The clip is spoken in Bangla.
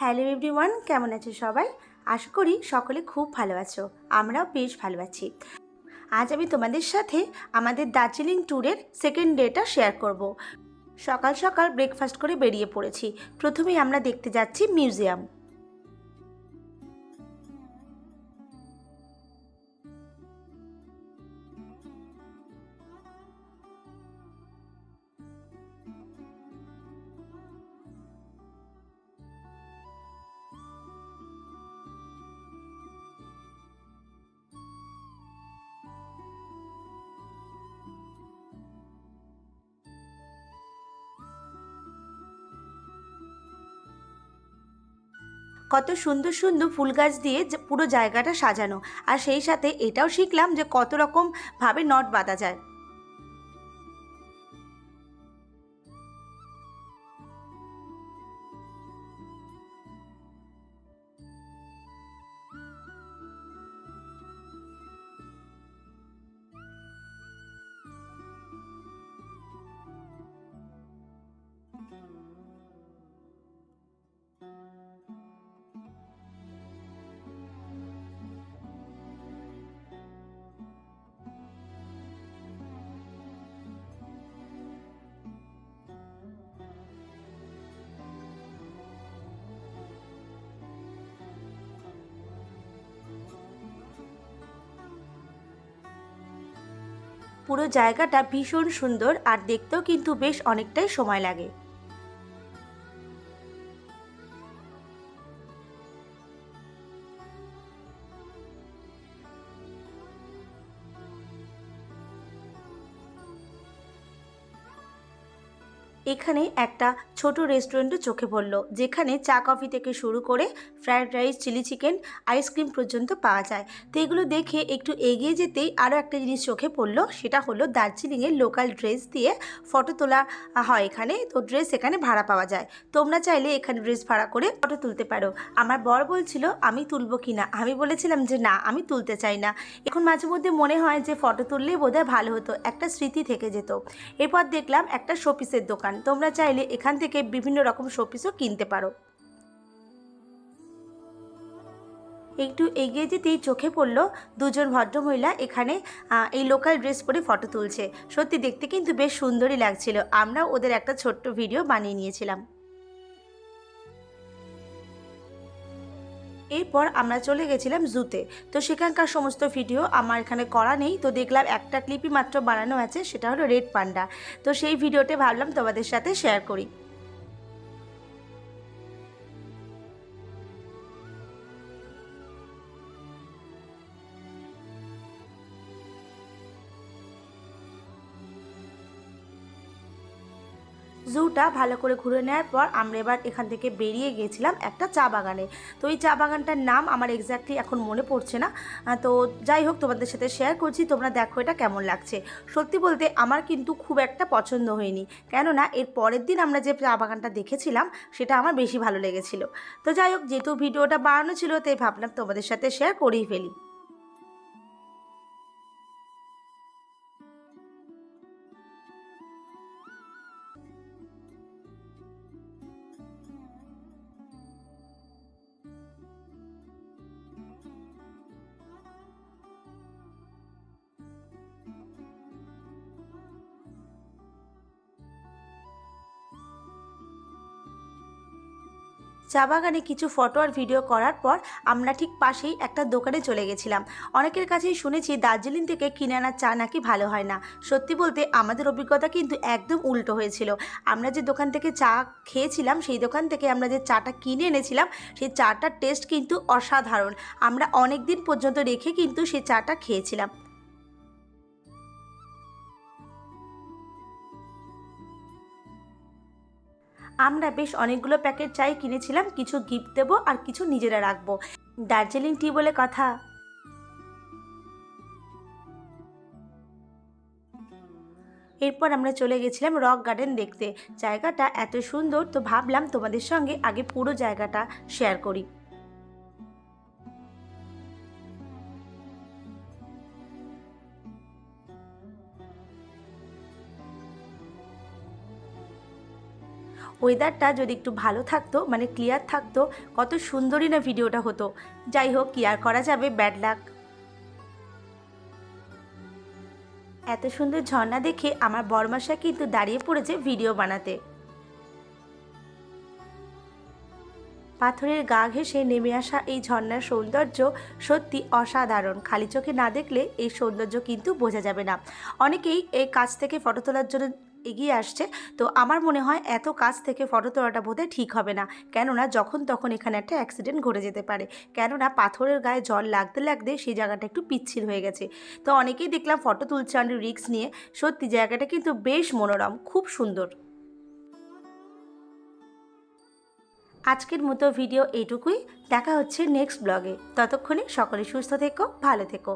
হ্যালো এভরিওয়ান, কেমন আছো সবাই? আশা করি সকলে খুব ভালো আছো। আমরাও বেশ ভালো আছি। আজ আমি তোমাদের সাথে আমাদের দার্জিলিং ট্যুরের সেকেন্ড ডেটা শেয়ার করব। সকাল সকাল ব্রেকফাস্ট করে বেরিয়ে পড়েছি। প্রথমেই আমরা দেখতে যাচ্ছি মিউজিয়াম। কত সুন্দর সুন্দর ফুল গাছ দিয়ে পুরো জায়গাটা সাজানো। আর সেই সাথে এটাও শিখলাম যে কত রকম ভাবে নট বাঁধা যায়। পুরো জায়গাটা ভীষণ সুন্দর আর দেখতেও কিন্তু বেশ অনেকটাই সময় লাগে। এখানে একটা ছোট রেস্টুরেন্টও চোখে পড়লো, যেখানে চা কফি থেকে শুরু করে fried rice, chilli chicken, ice cream পর্যন্ত পাওয়া যায়। তো এগুলো দেখে একটু এগিয়ে যেতেই আরও একটা জিনিস চোখে পড়লো, সেটা হলো দার্জিলিংয়ের লোকাল ড্রেস দিয়ে ফটো তোলা হয় এখানে। তো ড্রেস এখানে ভাড়া পাওয়া যায়। তোমরা চাইলে এখানে ড্রেস ভাড়া করে ফটো তুলতে পারো। আমার বর বলছিল আমি তুলবো কিনা, আমি বলেছিলাম যে না, আমি তুলতে চাই না। এখন মাঝে মধ্যে মনে হয় যে ফটো তুললেই বোধহয় ভালো হতো, একটা স্মৃতি থেকে যেত। এরপর দেখলাম একটা শোপিসের দোকান। তোমরা চাইলে এখান থেকে বিভিন্ন রকম শোপিসও কিনতে পারো। একটু এগিয়ে যেতেই চোখে পড়লো দুজন ভদ্রমহিলা এখানে এই লোকাল ড্রেস পরে ফটো তুলছে। সত্যি দেখতে কিন্তু বেশ সুন্দরই লাগছিল। আমরা ওদের একটা ছোট্ট ভিডিও বানিয়ে নিয়েছিলাম। এরপর আমরা চলে গেছিলাম জুতে। তো সেখানকার সমস্ত ভিডিও আমার এখানে করা নেই। তো দেখলাম একটা ক্লিপই মাত্র বানানো আছে, সেটা হলো রেড পান্ডা। তো সেই ভিডিওটা ভাবলাম তোমাদের সাথে শেয়ার করি। জুটা ভালো করে ঘুরে নেওয়ার পর আমরা এবার এখান থেকে বেরিয়ে গিয়েছিলাম একটা চা বাগানে। তো এই চা বাগানটার নাম আমার এক্স্যাক্টলি এখন মনে পড়ছে না। তো যাই হোক, তোমাদের সাথে শেয়ার করছি, তোমরা দেখো এটা কেমন লাগছে। সত্যি বলতে আমার কিন্তু খুব একটা পছন্দ হয়নি, কেননা এর পরের দিন আমরা যে চা বাগানটা দেখেছিলাম সেটা আমার বেশি ভালো লেগেছিল। তো যাই হোক, যেহেতু ভিডিওটা বানানো ছিল তাই ভাবলাম তোমাদের সাথে শেয়ার করেই ফেলি। চা বাগানে কিছু ফটো আর ভিডিও করার পর আমরা ঠিক পাশেই একটা দোকানে চলে গেছিলাম। অনেকের কাছেই শুনেছি দার্জিলিং থেকে কিনে আনা চা নাকি ভালো হয় না। সত্যি বলতে আমাদের অভিজ্ঞতা কিন্তু একদম উল্টো হয়েছিল। আমরা যে দোকান থেকে চা খেয়েছিলাম সেই দোকান থেকে আমরা যে চাটা কিনে এনেছিলাম সেই চাটার টেস্ট কিন্তু অসাধারণ। আমরা অনেক দিন পর্যন্ত রেখে কিন্তু সেই চাটা খেয়েছিলাম। আমরা বেশ অনেকগুলো প্যাকেট চাই কিনেছিলাম, কিছু গিফট দেবো আর কিছু নিজেরা রাখবো। দার্জিলিং টি বলে কথা। এরপর আমরা চলে গেছিলাম রক গার্ডেন দেখতে। জায়গাটা এত সুন্দর, তো ভাবলাম তোমাদের সঙ্গে আগে পুরো জায়গাটা শেয়ার করি। ওয়েদারটা যদি একটু ভালো থাকতো, মানে ক্লিয়ার থাকতো, কত সুন্দরই না ভিডিওটা হতো। যাই হোক, কি আর করা যাবে, ব্যাড লাক। এত সুন্দর ঝর্ণা দেখে আমার বরমাসা কিন্তু দাঁড়িয়ে পড়েছে ভিডিও বানাতে। পাথরের গা ঘেঁষে নেমে আসা এই ঝর্ণার সৌন্দর্য সত্যি অসাধারণ। খালি চোখে না দেখলে এই সৌন্দর্য কিন্তু বোঝা যাবে না। অনেকেই এই কাছ থেকে ফটো তোলার জন্য এগিয়ে আসছে, তো আমার মনে হয় এত কাছ থেকে ফটো তোলাটা বোধহয় ঠিক হবে না। কেননা যখন তখন এখানে একটা অ্যাক্সিডেন্ট ঘটে যেতে পারে। কেননা পাথরের গায়ে জল লাগতে লাগতে সেই জায়গাটা একটু পিচ্ছিল হয়ে গেছে। তো অনেকেই দেখলাম ফটো তুলছে অনেক রিস্ক নিয়ে। সত্যি জায়গাটা কিন্তু বেশ মনোরম, খুব সুন্দর। আজকের মতো ভিডিও এইটুকুই। দেখা হচ্ছে নেক্সট ব্লগে। ততক্ষণে সকলে সুস্থ থেকো, ভালো থেকো।